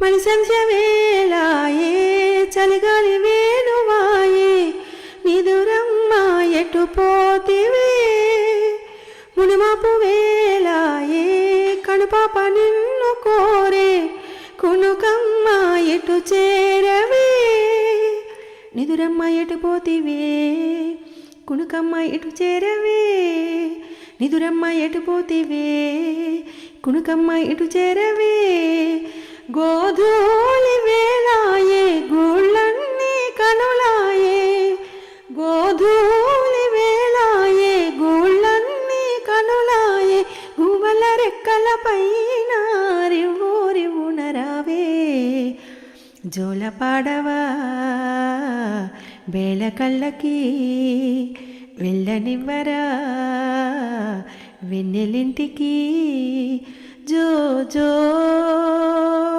మలి సంధ్య వేళాయే చలిగాలి వేణువాయే నిదురమ్మ ఎటు పోతివే మునిమాపు వేళాయే కనుపాప నిన్ను కోరే కునుకమ్మ ఎటు చేరవే నిదురమ్మ ఎటు పోతివే కునుకమ్మ ఎటు చేరవే నిదురమ్మ ఎటు పోతివే కునుకమ్మ ఎటు చేరవే గోధూళి వేళాయే గూళ్ళన్నీ కనులాయే గోధూళి వేళాయే గూళ్ళన్నీ కనులాయే గువ్వల రెక్కల పైన రివ్వు రివ్వున రావే జోల పాడవా వేళ కళ్ళకి వెళ్ళనివ్వరా వెన్నెలింటికి జో జో